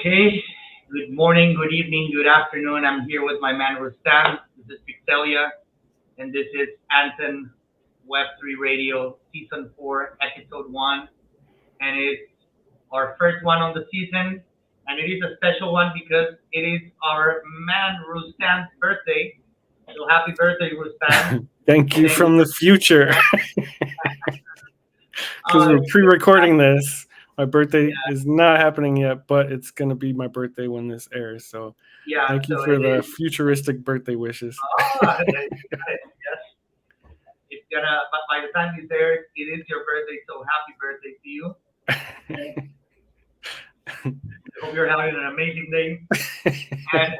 Okay. Good morning, good evening, good afternoon. I'm here with my man Roustan. This is Pixelia, and this is Anton Web3 Radio Season 4, Episode 1. And it's our first one on the season. And it is a special one because it is our man Rustan's birthday. So happy birthday, Rustan. Thank And you then, from the future, because we're pre-recording this. My birthday yeah, is not happening yet, but it's going to be my birthday when this airs. So yeah, thank you so for it the is. futuristic birthday wishes. There you got it. Yes. It's gonna, but by the time you there, it is your birthday. So happy birthday to you. And I hope you're having an amazing day and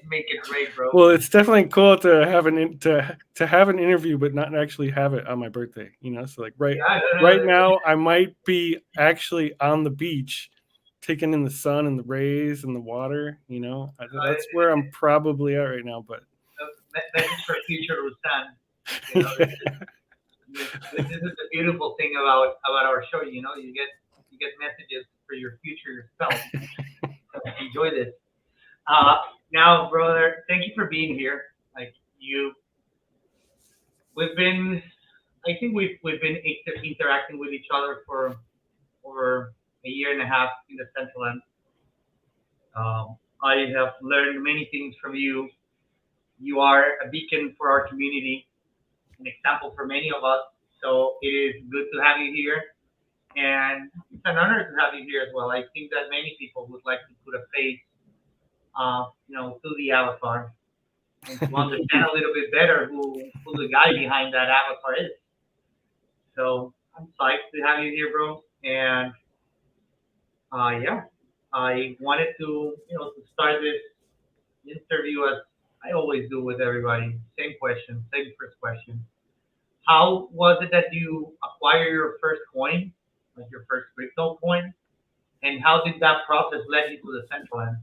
make it great, bro. Well, it's definitely cool to have to have an interview, but not actually have it on my birthday. So like Yeah, no, no, right no, now, I might be actually on the beach, taking in the sun and the rays and the water. That's where I'm probably at right now. But message for future Rusan. You know, this is the beautiful thing about our show. You get messages for your future self. So enjoy this. Uh, Now, brother, thank you for being here. Like you, we've been, I think we've been interacting with each other for over a year and a half in the Central End. I have learned many things from you. You are a beacon for our community, an example for many of us. So it is good to have you here, and it's an honor to have you here as well. I think that many people would like to put a face, to the avatar and to understand a little bit better who the guy behind that avatar is. So I'm psyched to have you here, bro. And yeah, I wanted to start this interview as I always do with everybody. Same question, same first question. How was it that you acquired your first coin, like your first crypto coin, and how did that process lead you to the central end?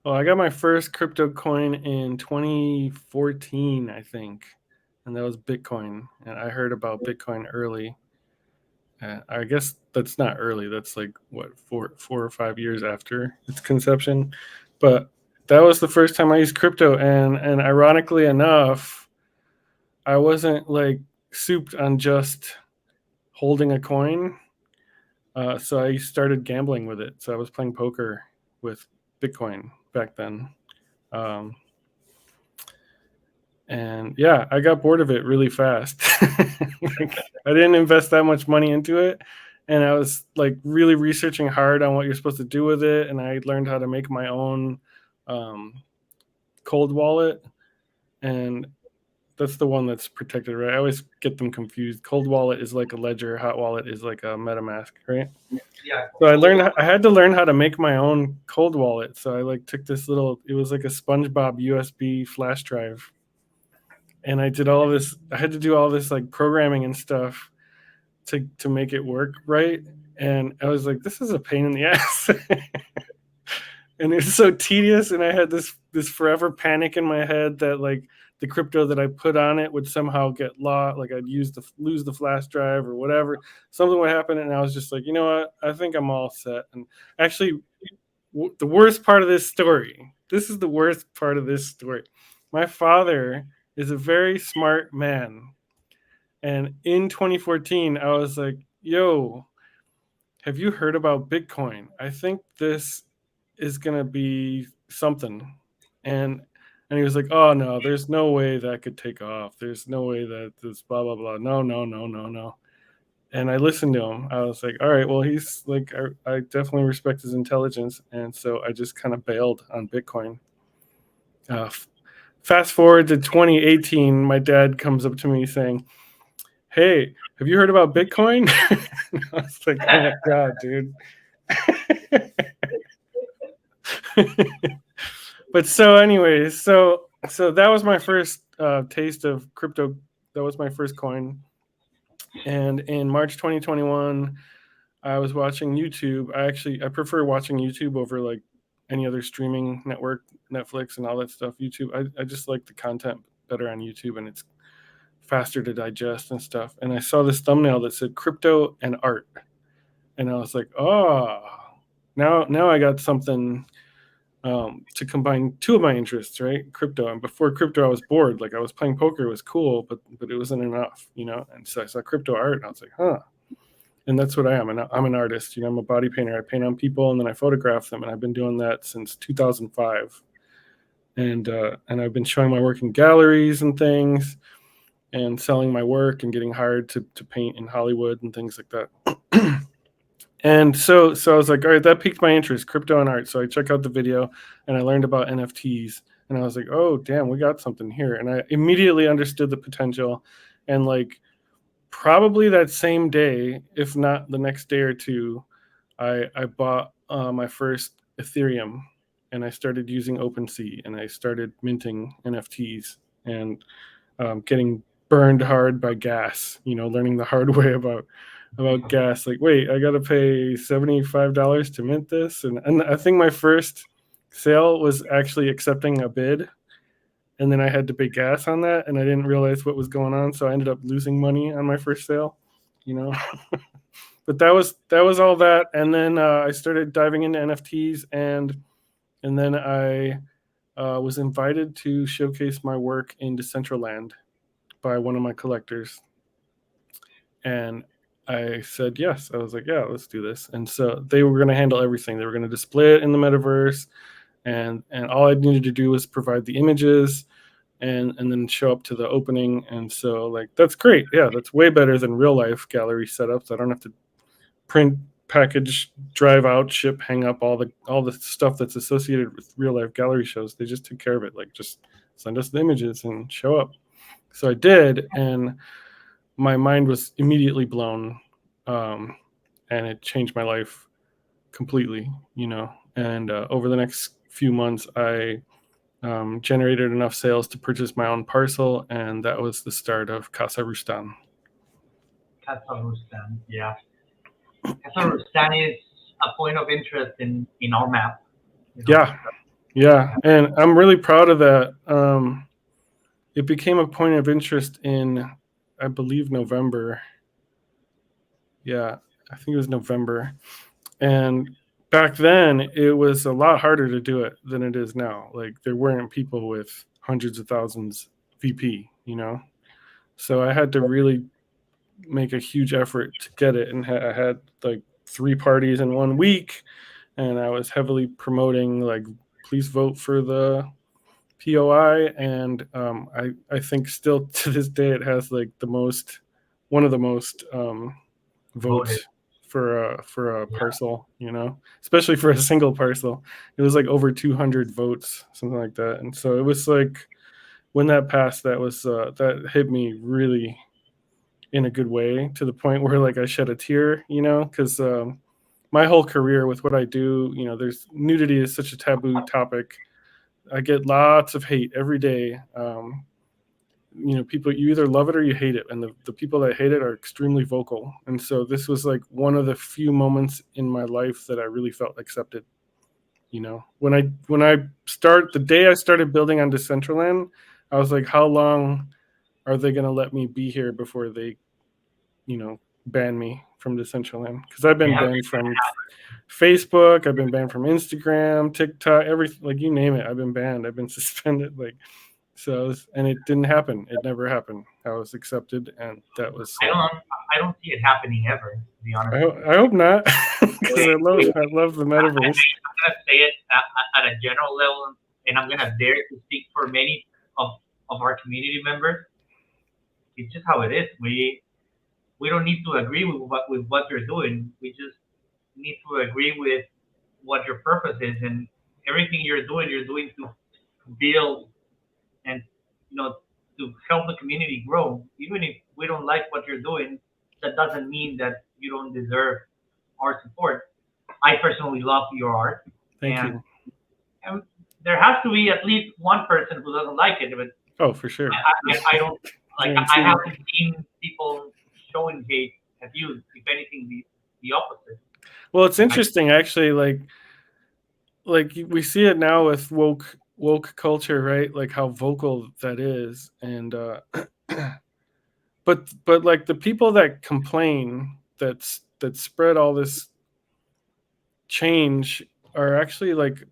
well, I got my first crypto coin in 2014, I think, and that was Bitcoin. And I heard about Bitcoin early. I guess that's not early. That's like what 4 or 5 years after its conception. But that was the first time I used crypto, and ironically enough, I wasn't like souped on just holding a coin. So I started gambling with it. So I was playing poker with Bitcoin back then. Um, and yeah, I got bored of it really fast. Like, I didn't invest that much money into it, and I was like really researching hard on what you're supposed to do with it, and I learned how to make my own um, cold wallet, and that's the one that's protected, right? I always get them confused. Cold wallet is like a ledger, hot wallet is like a MetaMask, right? Yeah, So cold one. I had to learn how to make my own cold wallet. So I like took this little, it was like a SpongeBob USB flash drive, and I did all this. I had to do all this like programming and stuff to make it work right. And I was like, this is a pain in the ass, and it's so tedious. And I had this forever panic in my head that like the crypto that I put on it would somehow get lost, like I'd lose the flash drive or whatever. Something would happen, and I was just like, you know what? I think I'm all set. And actually, the worst part of this story. This is the worst part of this story. My father is a very smart man, and in 2014, I was like, "Yo, have you heard about Bitcoin? I think this is gonna be something." And he was like, "Oh no, there's no way that could take off. There's no way that this blah blah blah. No, no, no, no, no." And I listened to him. I was like, all right, well, he's like, I definitely respect his intelligence. And so I just kind of bailed on Bitcoin. Uh, Fast forward to 2018, my dad comes up to me saying, "Hey, have you heard about Bitcoin?" I was like, oh my God, dude. But so, anyways, so that was my first taste of crypto. That was my first coin. And in March 2021, I was watching YouTube. I prefer watching YouTube over like any other streaming network, Netflix and all that stuff. YouTube, I just like the content better on YouTube, and it's faster to digest and stuff. And I saw this thumbnail that said crypto and art, and I was like, oh, now I got something to combine two of my interests, right? Crypto. And before crypto, I was bored. Like I was playing poker, it was cool, but it wasn't enough, you know. And so I saw crypto art, and I was like, huh. And that's what I am. And I'm an artist. You know, I'm a body painter. I paint on people, and then I photograph them. And I've been doing that since 2005. And I've been showing my work in galleries and things, and selling my work and getting hired to paint in Hollywood and things like that. And so I was like, all right, that piqued my interest, crypto and art. So I checked out the video and I learned about NFTs. And I was like, oh, damn, we got something here. And I immediately understood the potential. And like probably that same day, if not the next day or two, I bought my first Ethereum, and I started using OpenSea, and I started minting NFTs and getting burned hard by gas. You know, learning the hard way about gas. Like, wait, I got to pay $75 to mint this, and I think my first sale was actually accepting a bid, and then I had to pay gas on that, and I didn't realize what was going on, so I ended up losing money on my first sale. You know, but that was all that, and then I started diving into NFTs, and then I was invited to showcase my work in Decentraland by one of my collectors, and I said yes. I was like, yeah, let's do this. And so they were going to handle everything. They were going to display it in the metaverse, and all I needed to do was provide the images and then show up to the opening. And so like that's great. Yeah, that's way better than real life gallery setups. I don't have to print, package, drive out, ship, hang up all the stuff that's associated with real life gallery shows. They just took care of it. Like just send us the images and show up. So I did, and my mind was immediately blown, um, and it changed my life completely. You know, and over the next few months, I generated enough sales to purchase my own parcel, and that was the start of Casa Roustan. Casa Roustan, yeah. Casa Roustan is a point of interest in our map. You know, Yeah, yeah, and I'm really proud of that. It became a point of interest in, I believe, November. Yeah, I think it was November. And back then, it was a lot harder to do it than it is now. Like, there weren't people with hundreds of thousands VP, you know? So I had to really make a huge effort to get it. And I had like 3 parties in 1 week. And I was heavily promoting, like, please vote for the POI, and I think still to this day it has like one of the most voted. votes for a parcel. You know, especially for a single parcel, it was like over 200 votes, something like that. And so it was like when that passed, that hit me really in a good way, to the point where like I shed a tear. You know, because my whole career with what I do, you know, there's nudity is such a taboo topic. I get lots of hate every day. You know, people, you either love it or you hate it, and the people that hate it are extremely vocal. And so this was like one of the few moments in my life that I really felt accepted. You know, when I start the day I started building on Decentraland, I was like, how long are they going to let me be here before they, you know, ban me from Decentraland? Because I've been Yeah, banned from Facebook, I've been banned from Instagram, TikTok, everything, like you name it. I've been banned. I've been suspended. Like, so, and it didn't happen. It never happened. I was accepted, and that was. I don't I don't see it happening ever. To be honest with you. I hope not, because We, we, I love the I'm metaverse. gonna say it at a general level, and I'm gonna dare to speak for many of our community members. It's just how it is. We don't need to agree with what you're doing. We just need to agree with what your purpose is, and everything you're doing to build and to help the community grow. Even if we don't like what you're doing, that doesn't mean that you don't deserve our support. I personally love your art, Thank and you. and there has to be at least one person who doesn't like it. But Oh, for sure. I don't like. I Guaranteed. haven't seen people showing hate at you. If anything, the opposite. Well, it's I interesting actually. Like we see it now with woke culture, right? Like how vocal that is, and but like the people that complain, that spread all this change are actually like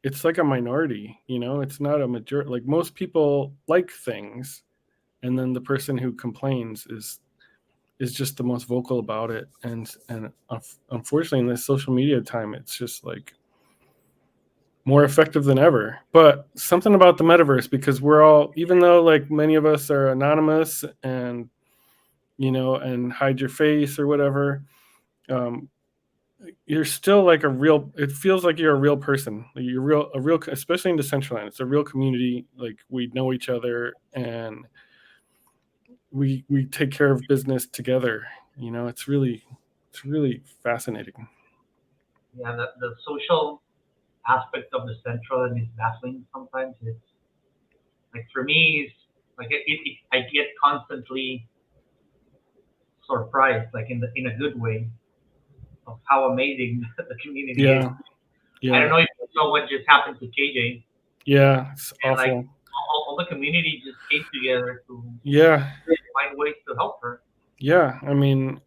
it's like a minority, you know, it's not a majority. Like most people like things, and then the person who complains is just the most vocal about it. And unfortunately in this social media time, it's just like more effective than ever. But something about the metaverse, because we're all, even though like many of us are anonymous and, you know, and hide your face or whatever, um, you're still like a real, it feels like you're a real person. Like you're real, a real, especially in Decentraland, it's a real community. Like we know each other, and we take care of business together. You know, it's really fascinating. Yeah, the social aspect of the central and is baffling sometimes. It's like for me, it's like I get constantly surprised, like in a good way, of how amazing the community is. Yeah, I don't yeah, know if you saw what just happened to KJ, yeah. It's and like awful. all the community just came together to Yeah, find ways to help her. yeah. I mean,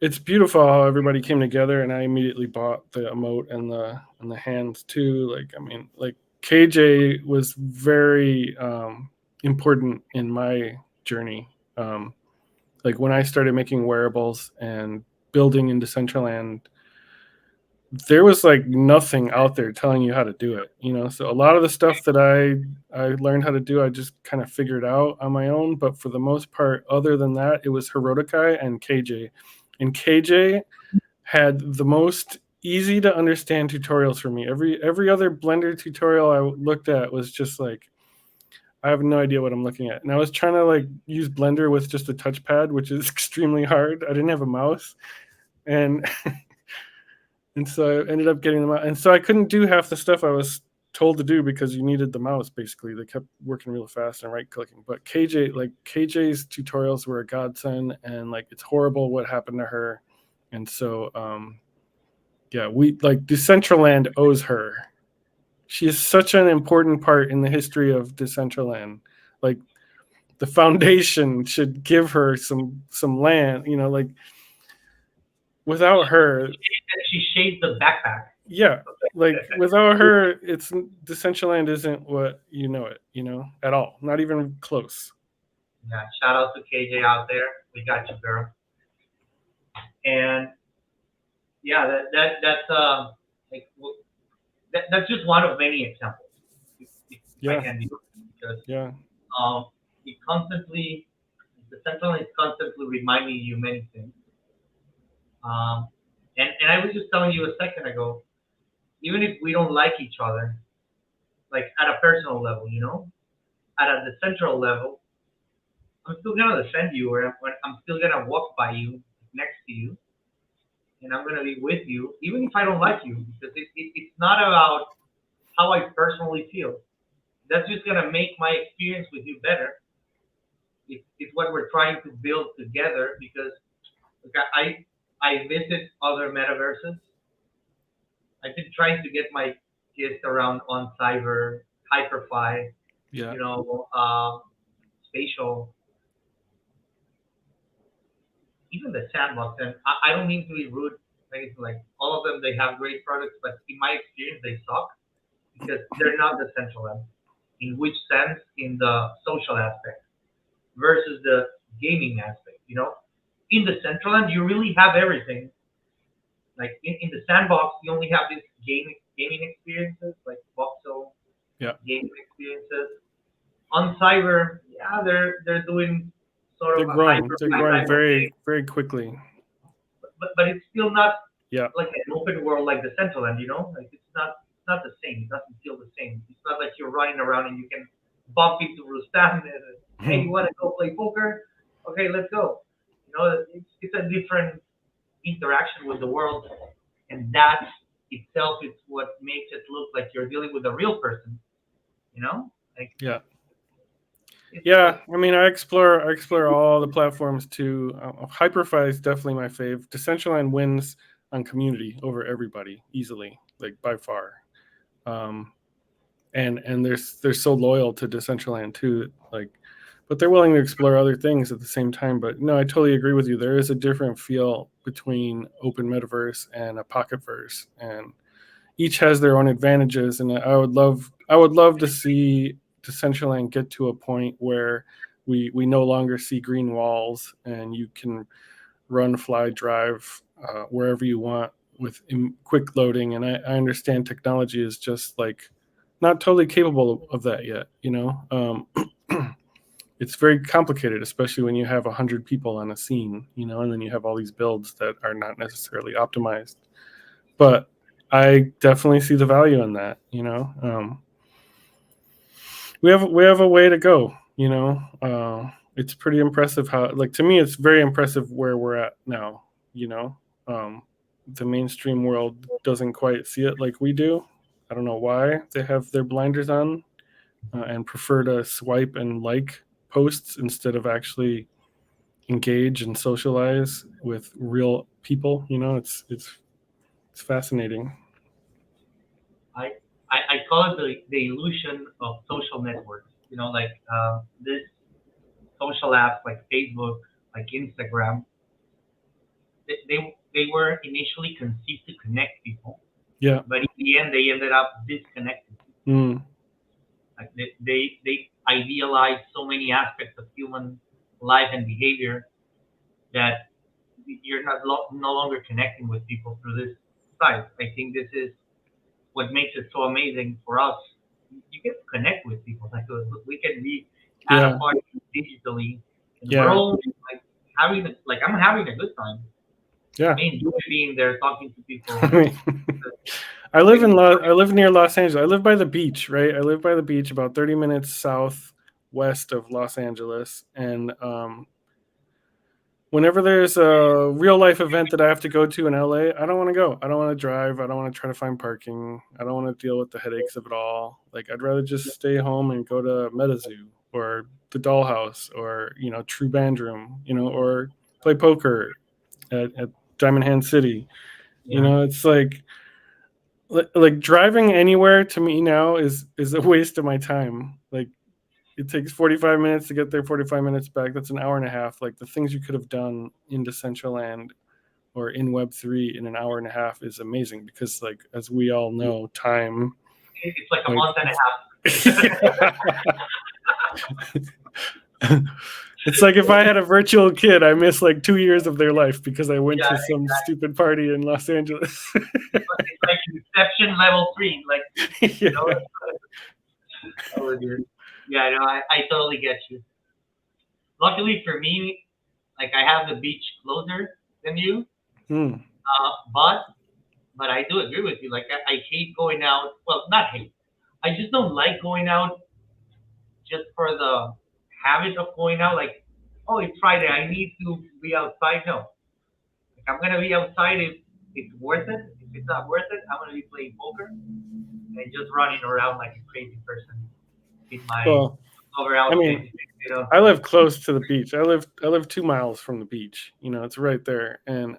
it's beautiful how everybody came together, and I immediately bought the emote and the hands too. Like, I mean, like KJ was very important in my journey. Like when I started making wearables and building in Decentraland, there was like nothing out there telling you how to do it, you know. So a lot of the stuff that I learned how to do, I just kind of figured out on my own. But for the most part, other than that, it was Herodokai and KJ. And KJ had the most easy to understand tutorials for me. Every other Blender tutorial I looked at was just like, I have no idea what I'm looking at. And I was trying to like use Blender with just a touchpad, which is extremely hard. I didn't have a mouse. And and so I ended up getting them out. And so I couldn't do half the stuff I was told to do because you needed the mouse. Basically, they kept working real fast and right clicking. But KJ's tutorials were a godsend, and like it's horrible what happened to her. And so yeah, we like Decentraland owes her. She is such an important part in the history of Decentraland. Like the foundation should give her some land. You know, like without her, And she shaped the backpack. yeah, like without her, it's Decentraland isn't what you know it. You know, at all, not even close. Yeah, shout out to KJ out there. We got you, girl. And yeah, that's like that's just one of many examples. If I Yeah, can do, because yeah, it constantly the central is constantly reminding you many things. Um, and I was just telling you a second ago, even if we don't like each other, like at a personal level, you know, the central level, I'm still gonna defend you, or I'm still gonna walk by you, next to you, and I'm gonna be with you, even if I don't like you, because it's not about how I personally feel. That's just gonna make my experience with you better. It's what we're trying to build together. Because okay, I visit other metaverses. I've been trying to get my kids around on cyber, hyperfly, yeah. you know, spatial, even the sandbox. And I don't mean to be rude, like all of them, they have great products, but in my experience, they suck because they're not the central end. In which sense? In the social aspect versus the gaming aspect. You know, in the central end, you really have everything. Like in the sandbox, you only have these gaming experiences, like voxel Yeah, gaming experiences. On cyber, yeah, they're doing sort they're of a growing. They're growing type of very game, very quickly. but it's still not Yeah, like an open world like the central end. You know, like it's not the same. It doesn't feel the same. It's not like you're running around and you can bump into Roustan and hey, you want to go play poker? Okay, let's go. You know, it's a different interaction with the world, and that itself is what makes it look like you're dealing with a real person. You know, like yeah, it's yeah. like I mean, I explore all the platforms too. Hyperfy is definitely my fave. Decentraland wins on community over everybody easily, like by far. Um, and they're so loyal to Decentraland too. Like but they're willing to explore other things at the same time. But no, I totally agree with you. There is a different feel between open metaverse and a pocket verse, and each has their own advantages. And I would love to see Decentraland get to a point where we no longer see green walls and you can run, fly, drive wherever you want with quick loading. And I understand technology is just like not totally capable of that yet. It's very complicated, especially when you have 100 people on a scene, and then you have all these builds that are not necessarily optimized. But I definitely see the value in that. We have a way to go. It's pretty impressive how, like, to me, it's very impressive where we're at now. You know, um, the mainstream world doesn't quite see it like we do. I don't know why they have their blinders on and prefer to swipe and like posts instead of actually engage and socialize with real people. It's fascinating. I, I call it the illusion of social networks. Like this social apps like Facebook, like Instagram, they were initially conceived to connect people, Yeah. but in the end they ended up disconnecting. Mm. Like they idealize so many aspects of human life and behavior that you're no longer connecting with people through this site. I think this is what makes it so amazing for us. You get to connect with people. Like we can be at a Yeah. party digitally, and we're Yeah. all like I'm having a good time. Yeah. Me enjoy being there, talking to people. I mean, I live near Los Angeles. I live by the beach, right? I live by the beach, about 30 minutes southwest of Los Angeles, and whenever there's a real life event that I have to go to in LA, I don't want to go. I don't want to drive. I don't want to try to find parking. I don't want to deal with the headaches of it all. Like, I'd rather just stay home and go to MetaZoo or the Dollhouse or True Band Room, or play poker at Diamond Hand City. Yeah, It's like driving anywhere to me now is a waste of my time. Like, it takes 45 minutes to get there, 45 minutes back. That's an hour and a half. Like, the things you could have done in Decentraland or in Web3 in an hour and a half is amazing because, like, as we all know, time, it's like a like, month and a half. it's like if I had a virtual kid, I miss like 2 years of their life because I went Yeah, to some stupid party in Los Angeles. it's like Inception level 3. Like you know. Yeah. Oh dear. Yeah, no, I totally get you. Luckily for me, like I have the beach closer than you, Hmm. but I do agree with you. Like I hate going out. Well, not hate. I just don't like going out just for the habit of going out. Like, oh, it's Friday. I need to be outside. No, like I'm gonna be outside if it's worth it. If it's not worth it, I'm gonna be playing poker and just running around like a crazy person in my Well, over I outfit. mean, I live close to the beach. I live 2 miles from the beach. It's right there. And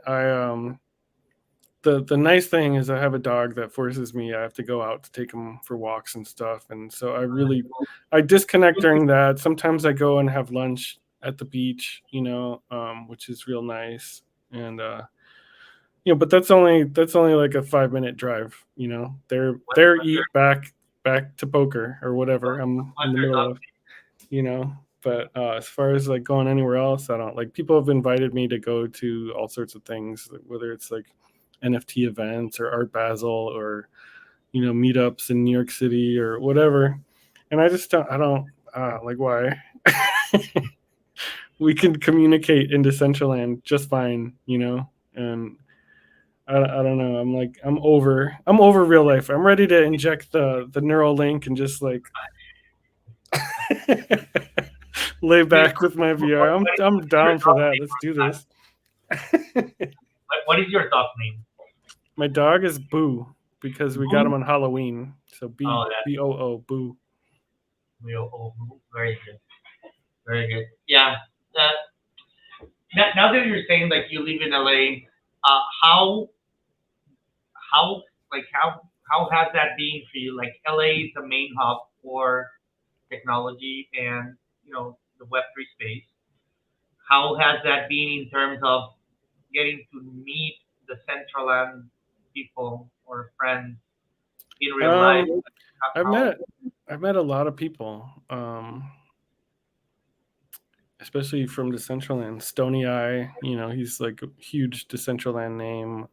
the nice thing is I have a dog that forces me. I have to go out to take him for walks and stuff. And so I disconnect during that. Sometimes I go and have lunch at the beach, which is real nice. And but that's only like a 5 minute drive. There, What's your eat, back to poker or whatever I'm in what's the your middle dog? of. But as far as like going anywhere else, I don't. Like, people have invited me to go to all sorts of things, whether it's like NFT events or Art Basel or meetups in New York City or whatever, and I don't like, why. We can communicate in Decentraland just fine, and I don't know. I'm over real life. I'm ready to inject the neural link and just like lay You know, back with my VR. I'm what's your down for dog that. name? Let's do this. What is your dog name? My dog is Boo because we got him Boo. on Halloween. So Oh, B that's B O O Boo. real. Oh, Boo. Very good. Very good. Yeah. Uh, now that you're saying like you live in LA, how like how has that been for you? Like LA is the main hub for technology, and the Web3 space. How has that been in terms of getting to meet the Central End people or friends in real life? Um, I've How? met I've met a lot of people, especially from Decentraland. Stony Eye, he's like a huge Decentraland name.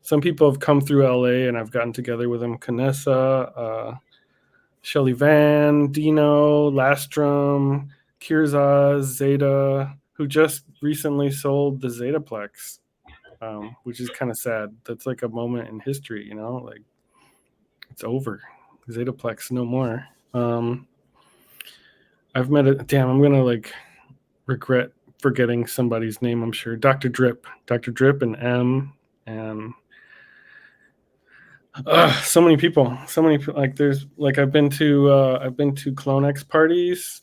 Some people have come through LA and I've gotten together with them. Canessa, Shelly Van, Dino, Lastrom, Kirzaz, Zeta, who just recently sold the Zetaplex, which is kind of sad. That's like a moment in history, like it's over. Zetaplex, no more. I've met it. Damn, I'm gonna like regret forgetting somebody's name. I'm sure Dr. Drip, and M, and so many people. Like there's like I've been to CloneX parties,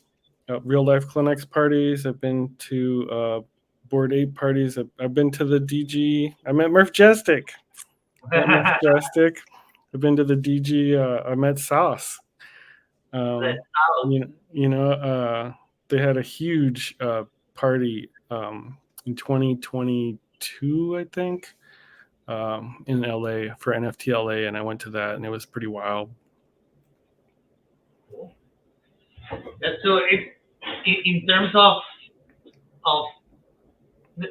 real life CloneX parties. I've been to Board Ape parties. I've been to the DG. I met Murph Jastic. I've been to the DG. I met Sauce. That Um, house. they had a huge party in 2022, I think, in LA for NFT LA, and I went to that, and it was pretty wild. So in terms of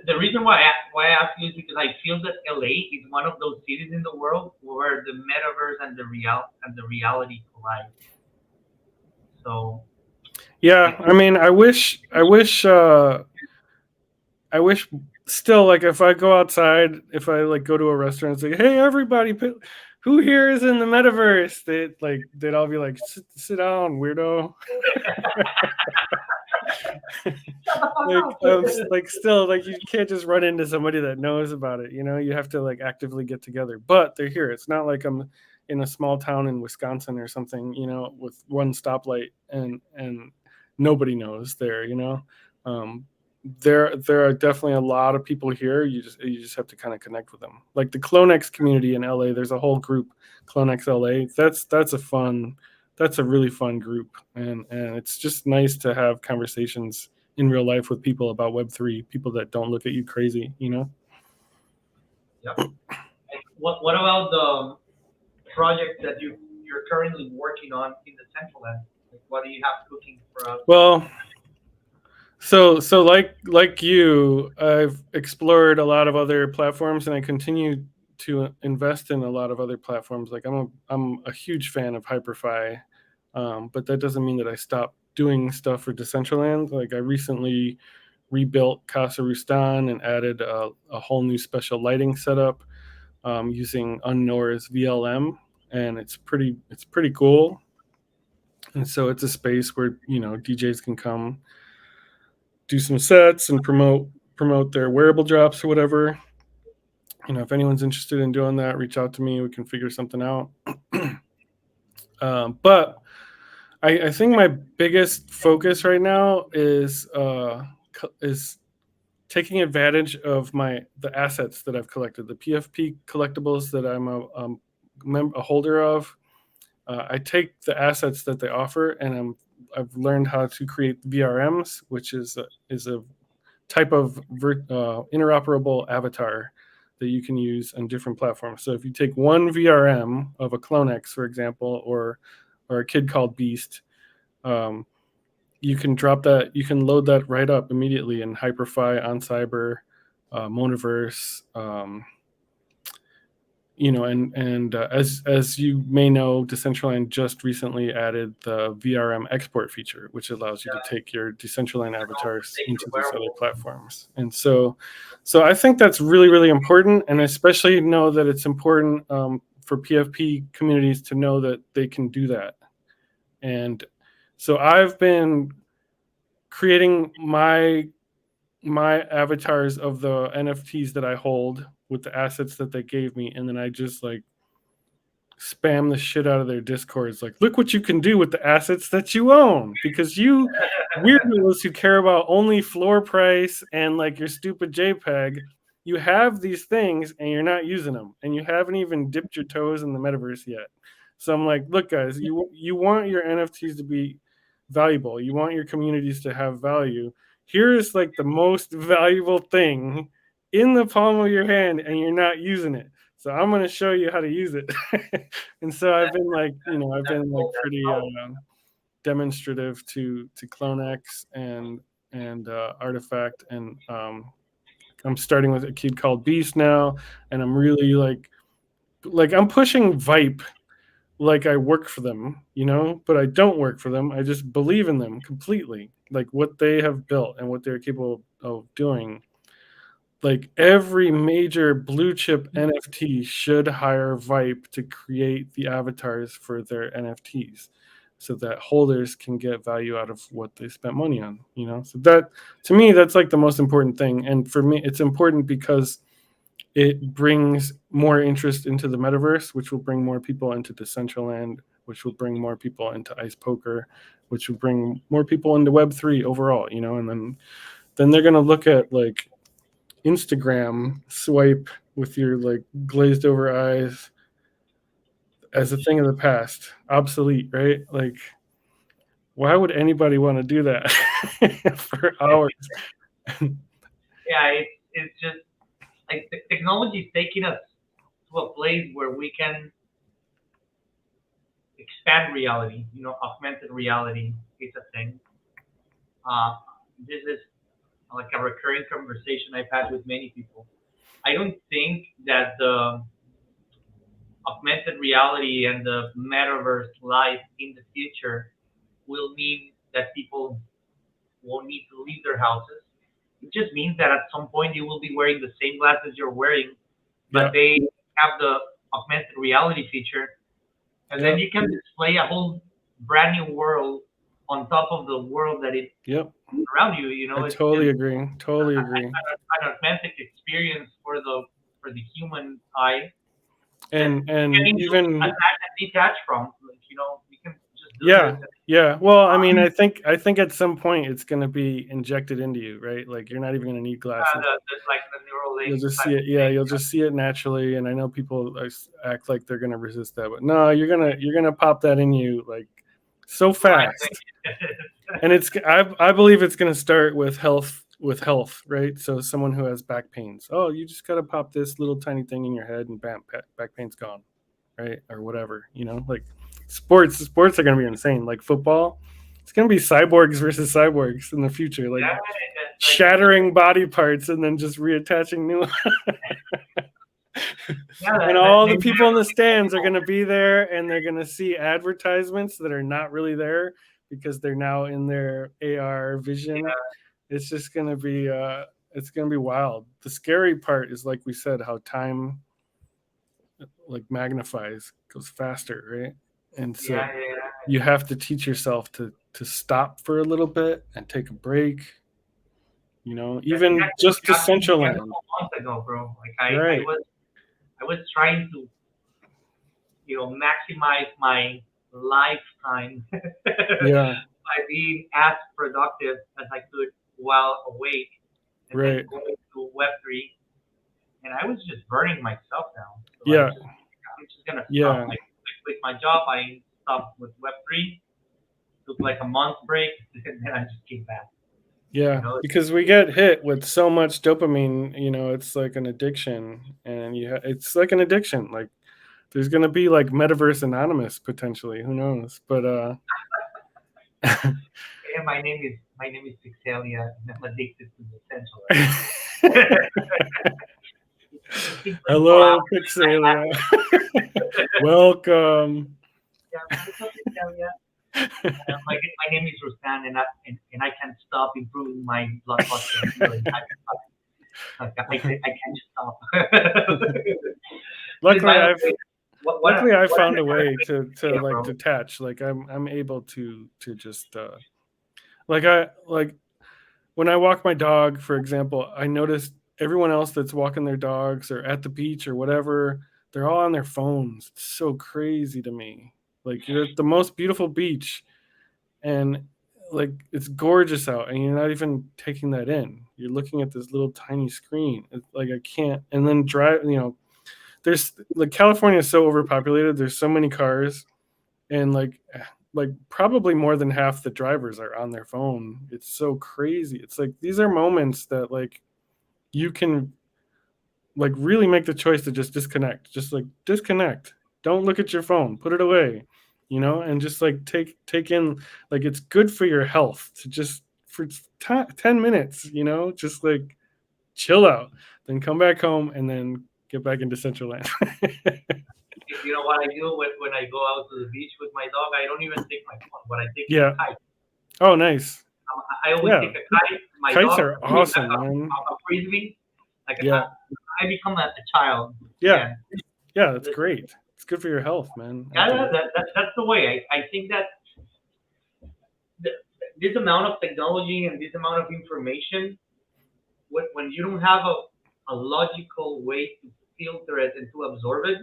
the reason why I ask you is because I feel that LA is one of those cities in the world where the metaverse and the reality collide. So Yeah, like I mean, I wish still like if I go outside, if I like go to a restaurant and say, "Hey, everybody, who here is in the metaverse?" They'd all be like, sit down, weirdo." Like still like you can't just run into somebody that knows about it. You have to like actively get together. But they're here. It's not like I'm in a small town in Wisconsin or something. With one stoplight and nobody knows there. Um, there are definitely a lot of people here. You just have to kind of connect with them. Like the Clonex community in LA, there's a whole group, Clonex LA. That's a really fun group, and it's just nice to have conversations in real life with people about Web3, people that don't look at you crazy. yeah. And what about the project that you're currently working on in the Central End? Like what do you have cooking for us? Well, so like you, I've explored a lot of other platforms, and I continue to invest in a lot of other platforms. Like I'm a huge fan of HyperFi, but that doesn't mean that I stop doing stuff for Decentraland. Like I recently rebuilt Casa Roustan and added a whole new special lighting setup using Unnore's VLM, and it's pretty cool. And so it's a space where DJs can come do some sets and promote their wearable drops or whatever. If anyone's interested in doing that, reach out to me. We can figure something out. But I think my biggest focus right now is taking advantage of the assets that I've collected, the PFP collectibles that I'm a holder of. I take the assets that they offer, and I've learned how to create VRMs, which is a type of interoperable avatar that you can use on different platforms. So if you take one VRM of a CloneX, for example, or a kid called Beast, um, you can load that right up immediately in HyperFi, on Cyber, Monoverse, and as you may know, Decentraland just recently added the VRM export feature, which allows you to take your Decentraland avatars Take your into these other wearable. platforms. And so I think that's really, really important, and I especially know that it's important for PFP communities to know that they can do that. And so I've been creating my avatars of the NFTs that I hold with the assets that they gave me, and then I just like spam the shit out of their discords like, look what you can do with the assets that you own, because you weirdos who care about only floor price and like your stupid JPEG, you have these things and you're not using them, and you haven't even dipped your toes in the metaverse yet. So I'm like, look guys, you want your NFTs to be valuable. You want your communities to have value. Here is like the most valuable thing in the palm of your hand, and you're not using it. So I'm going to show you how to use it. And so I've been like, I've That's been like cool. That's pretty cool. demonstrative to CloneX and Artifact, and I'm starting with a kid called Beast now, and I'm really like I'm pushing Vipe like I work for them, but I don't work for them. I just believe in them completely, like what they have built and what they're capable of doing. Like every major blue chip NFT should hire Vipe to create the avatars for their NFTs so that holders can get value out of what they spent money on. So that, to me, that's like the most important thing. And for me, it's important because it brings more interest into the metaverse, which will bring more people into Decentraland, which will bring more people into Ice Poker, which will bring more people into Web3 overall. And then they're gonna look at like Instagram swipe with your like glazed over eyes as a thing of the past, obsolete, right? Like, why would anybody want to do that for hours? Yeah, it's just like technology is taking us to a place where we can expand reality. Augmented reality is a thing. Uh, this is like a recurring conversation I've had with many people. I don't think that the augmented reality and the metaverse life in the future will mean that people won't need to leave their houses. It just means that at some point you will be wearing the same glasses you're wearing, but Yeah, they have the augmented reality feature, and then yeah, you can display a whole brand new world on top of the world that is yep. around you. I It's just totally agree. Totally agree. an authentic experience for the human eye that you And can just even attach and detach from. You can just do this. yeah, yeah. Well, I mean, I think at some point it's going to be injected into you, right? Like you're not even going to need glasses. Like the neural You'll link just see type it. of Yeah, thing. you'll just see it naturally. And I know people act like they're going to resist that, but no, you're gonna pop that in you like so Right. fast. And I believe it's going to start with health, right? So someone who has back pains, oh, you just got to pop this little tiny thing in your head, and bam, back pain's gone, right? Or whatever, like sports are going to be insane. Like football, it's going to be cyborgs versus cyborgs in the future, like Yeah, it's like shattering body parts and then just reattaching new ones. yeah, And all they the people in the stands are people. going to be there, and they're going to see advertisements that are not really there because they're now in their AR vision. Yeah, It's going to be wild. The scary part is, like we said, how time like magnifies, goes faster, right? And so yeah, yeah. you have to teach yourself to stop for a little bit and take a break, That's even exactly what just to happened to me a Centraland. couple months ago, bro. Like I Right. was I was trying to maximize my lifetime Yeah. by being as productive as I could while awake, and then Right. going to Web3, and I was just burning myself down. So Yeah. I'm just gonna stop. Yeah. I quit my job. I stopped with Web3. Took like a month break, and then I just came back. You Yeah, know, because we get hit with so much dopamine, it's like an addiction, and it's like an addiction. Like there's gonna be like Metaverse Anonymous potentially, who knows? But hey, my name is Pixelia, and I'm addicted to the essential. It seems like hello, I Pixelia. Welcome. yeah, what's up, Pixelia? My name is Roustan, and I can't stop improving my blockbuster feeling. I can't stop. Dude, luckily by the I've way, what what a luckily I what an found a way to idea, like bro. detach. Like I'm able to just like when I walk my dog, for example, I notice everyone else that's walking their dogs or at the beach or whatever, they're all on their phones. It's so crazy to me. Like you're at the most beautiful beach, and like it's gorgeous out, and you're not even taking that in. You're looking at this little tiny screen. It's like I can't. And then there's like California is so overpopulated. There's so many cars, and like like probably more than half the drivers are on their phone. It's so crazy. It's like these are moments that like you can like really make the choice to just disconnect. Just like disconnect. Don't look at your phone. Put it away. And just like take in, like it's good for your health to just for 10 minutes, just like chill out, then come back home and then get back into Central Land. You know what I do when I go out to the beach with my dog? I don't even take my phone. What I take is a Yeah. kite. Oh, nice. I always Yeah. take a kite. My Kites dog, are I mean, awesome, man. a frisbee. Like Yeah. I become a child Yeah. again. Yeah. That's great. It's good for your health, man. I Yeah, think. that's the way. I think that the, this amount of technology and this amount of information, when you don't have a logical way to filter it and to absorb it,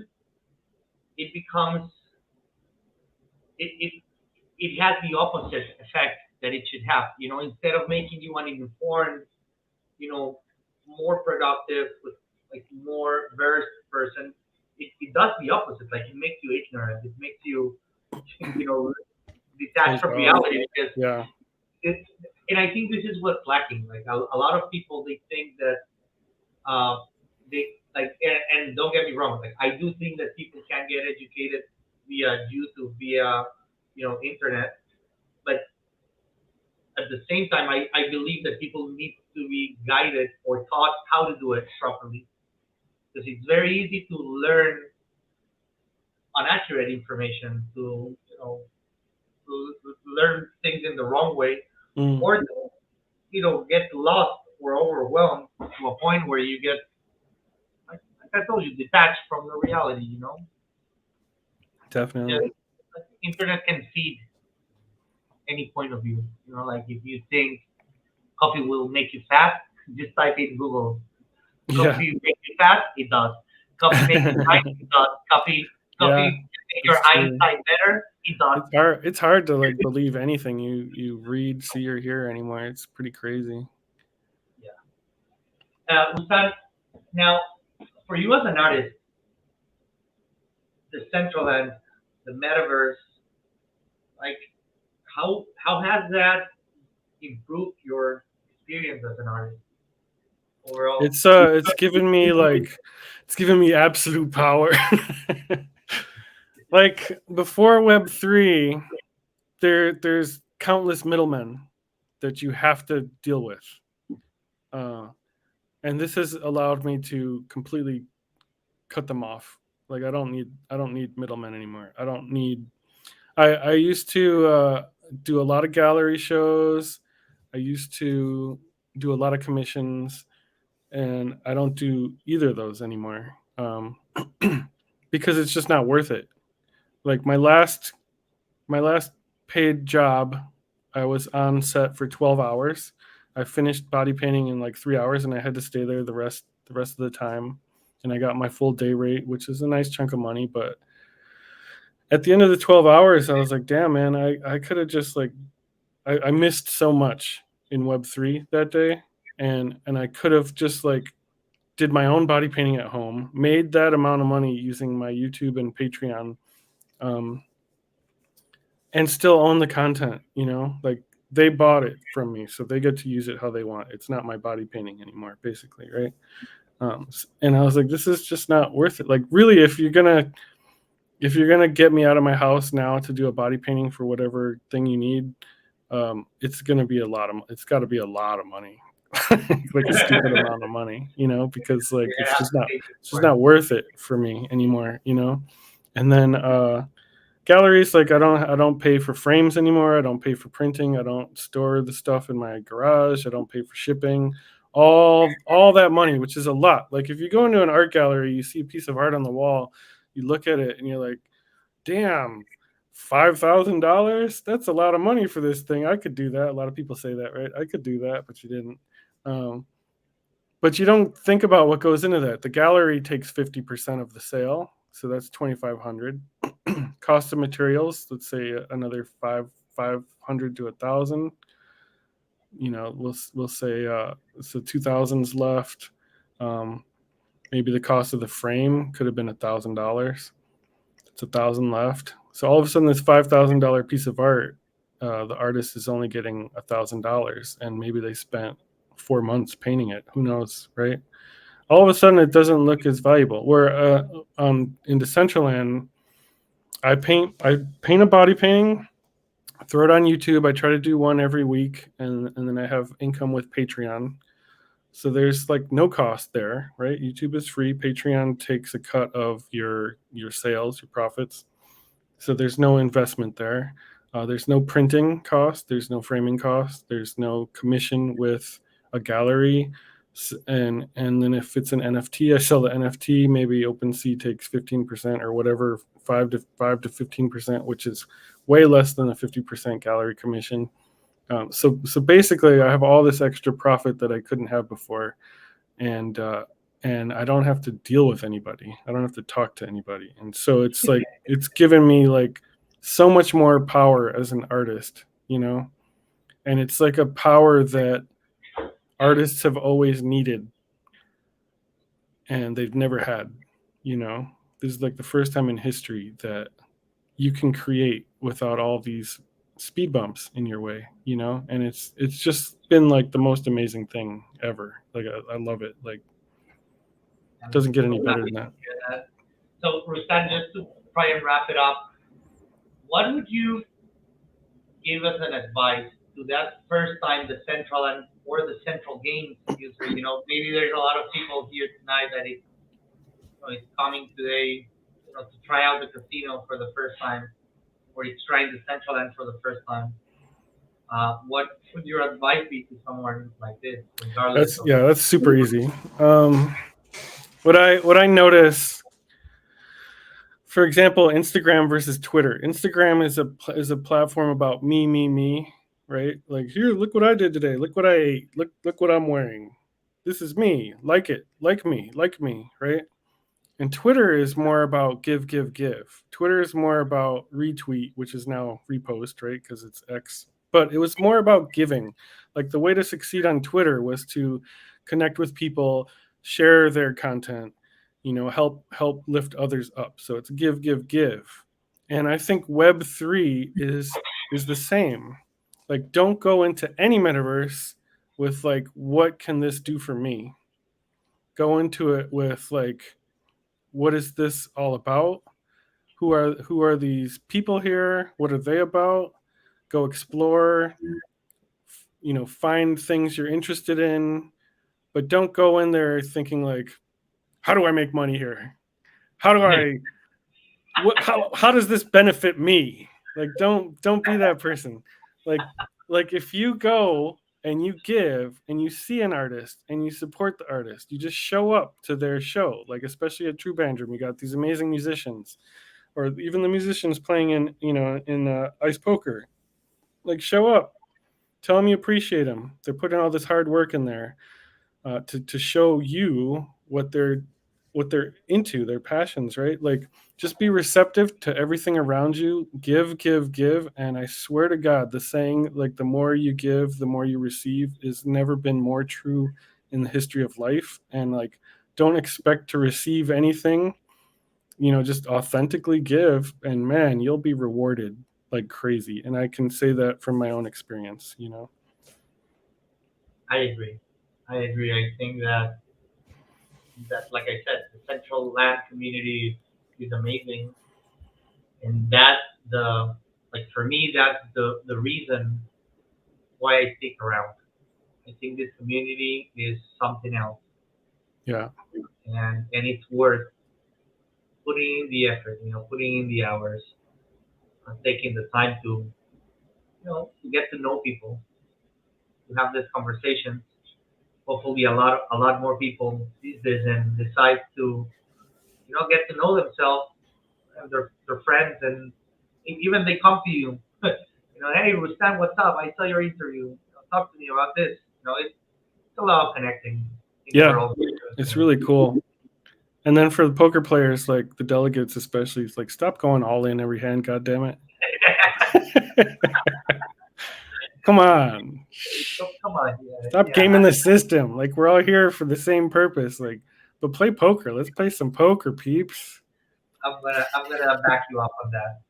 it becomes it, it it has the opposite effect that it should have. Instead of making you an informed, more productive, with like more versed person, it does the opposite. Like it makes you ignorant. It makes you, you know, detached Close from off. reality because Yeah. it's. And I think this is what's lacking. Like a lot of people, they think that uh, they like, and don't get me wrong. Like I do think that people can get educated via YouTube, via internet, but at the same time, I believe that people need to be guided or taught how to do it properly. Because it's very easy to learn inaccurate information, to learn things in the wrong way, Mm, or to get lost or overwhelmed to a point where you get, like I told you, detached from the reality. definitely. Just, internet can feed any point of view. Like if you think coffee will make you fat, just type in Google. Yeah. Coffee make you fat? It does. Coffee make you blind? It does. Coffee Yeah. make your It's true. eyesight better? It does. It's hard to like believe anything you read, see, or hear anymore. It's pretty crazy. Yeah. Rustan, now for you as an artist, the central end, the metaverse, like how has that improved your experience as an artist overall? It's given me absolute power. Like before Web 3, there's countless middlemen that you have to deal with. Uh, and this has allowed me to completely cut them off. Like I don't need middlemen anymore. I used to do a lot of gallery shows. I used to do a lot of commissions, and I don't do either of those anymore, because it's just not worth it. Like my last paid job, I was on set for 12 hours. I finished body painting in like 3 hours, and I had to stay there the rest of the time. And I got my full day rate, which is a nice chunk of money. But at the end of the 12 hours, I was like, damn, man, I could have just like I missed so much in Web 3 that day, and I could have just like did my own body painting at home, made that amount of money using my YouTube and Patreon, um, and still own the content. Like they bought it from me, so they get to use it how they want. It's not my body painting anymore, basically, right? And I was like, this is just not worth it. Like, really, if you're gonna get me out of my house now to do a body painting for whatever thing you need, it's gonna be a lot of. It's got to be a lot of money, like a stupid amount of money, because like You're it's gonna have just to not pay it's just for it. not worth it for me anymore. And then galleries, like I don't pay for frames anymore. I don't pay for printing. I don't store the stuff in my garage. I don't pay for shipping. All that money, which is a lot. Like if you go into an art gallery, you see a piece of art on the wall, you look at it and you're like, damn, $5,000? That's a lot of money for this thing. I could do that. A lot of people say that, right? I could do that, but you didn't. Um, but you don't think about what goes into that. The gallery takes 50% of the sale, so that's 2,500. Cost of materials, let's say another 500 to 1,000. We'll say so 2,000's left. Um, Maybe the cost of the frame could have been $1,000. It's 1,000 left. So all of a sudden, this $5,000 piece of art, the artist is only getting $1,000, and maybe they spent 4 months painting it. Who knows, right? All of a sudden, it doesn't look as valuable. Where in Decentraland, I paint a body painting, throw it on YouTube. I try to do one every week, and then I have income with Patreon. So there's like no cost there, right? YouTube is free. Patreon takes a cut of your sales, your profits. So there's no investment there. There's no printing cost. There's no framing cost. There's no commission with a gallery. And then if it's an NFT, I sell the NFT. Maybe OpenSea takes 15% or whatever, 5 to 15%, which is way less than a 50% gallery commission. So basically, I have all this extra profit that I couldn't have before, and I don't have to deal with anybody. I don't have to talk to anybody, and so it's like it's given me like so much more power as an artist, and it's like a power that artists have always needed, and they've never had. This is like the first time in history that you can create without all these speed bumps in your way, and it's just been like the most amazing thing ever. Like I love it. Like it doesn't get any better than that. So Roustan, just to try and wrap it up, what would you give us an advice to that first time the Central or the Central Games user? Maybe there's a lot of people here tonight that is coming today, to try out the casino for the first time, or it's trying the Central End for the first time. What would your advice be to someone like this, regardless? That's super easy. What I notice, for example, Instagram versus Twitter. Instagram is a platform about me, right? Like, here, look what I did today. Look what I ate. Look what I'm wearing. This is me. Like it. Like me, right? And Twitter is more about give. Twitter is more about retweet, which is now repost, right? Because it's X. But it was more about giving. Like the way to succeed on Twitter was to connect with people, share their content, help lift others up. So it's give. And I think Web3 is the same. Like, don't go into any metaverse with like, what can this do for me? Go into it with like, what is this all about? Who are these people here? What are they about? Go explore, find things you're interested in, but don't go in there thinking like, how do I make money here? How do I how does this benefit me? Like, don't be that person. Like if you go and you give and you see an artist and you support the artist, you just show up to their show. Like, especially at True Bandroom, you got these amazing musicians, or even the musicians playing in ice poker. Like, show up, tell them you appreciate them. They're putting all this hard work in there to show you what they're into, their passions, right? Like, just be receptive to everything around you. Give, and I swear to God, the saying like the more you give, the more you receive is never been more true in the history of life. And like, don't expect to receive anything. Just authentically give, and man, you'll be rewarded like crazy. And I can say that from my own experience. I agree. I think that like I said, the Central Land community is amazing, and that's for me, that's the reason why I stick around. I think this community is something else. Yeah. And it's worth putting in the effort, putting in the hours, taking the time to to get to know people, to have this conversation. Hopefully, a lot more people sees this and decides to get to know themselves and their friends, and even they come to you. Hey, Rustan, what's up? I saw your interview. Talk to me about this. It's a lot of connecting. Yeah, it's really cool. And then for the poker players, like the delegates especially, it's like, stop going all in every hand, God damn it. Come on. Stop gaming the system. Like, we're all here for the same purpose. Like, but play poker. Let's play some poker, peeps. I'm gonna back you up on that.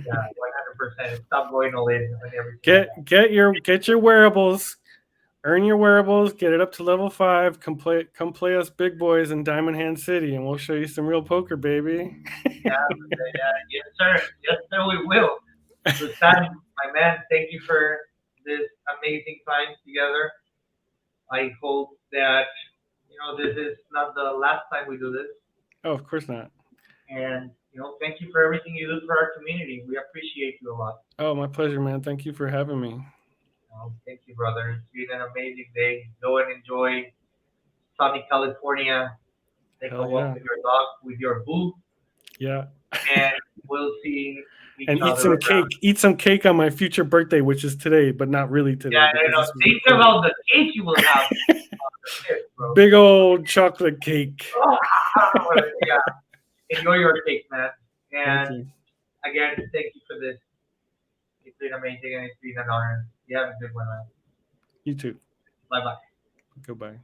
Yeah, 100%. Stop going all in on everything I got. Get your wearables. Earn your wearables, get it up to level 5, come play us big boys in Diamond Hand City, and we'll show you some real poker, baby. Yeah, yes, sir. Yes, sir. We will. Roustan, my man, thank you for this amazing time together. I hope that this is not the last time we do this. Oh, of course not. And thank you for everything you do for our community. We appreciate you a lot. Oh, my pleasure, man. Thank you for having me. Thank you, brother. It's been an amazing day. Go and enjoy sunny California. Take a Hell walk yeah. with your dog, with your boo, Yeah. and we'll see each And eat other some around. cake. Eat some cake on my future birthday, which is today, but not really Yeah, today because this was think recorded. about the cake you will have on the fifth, bro. Big old chocolate cake. Oh, yeah. Enjoy your cake, man. Thank And you. again, thank you for this. It's been amazing and it's been an honor. You have a good one, man. You too. Bye bye. Goodbye.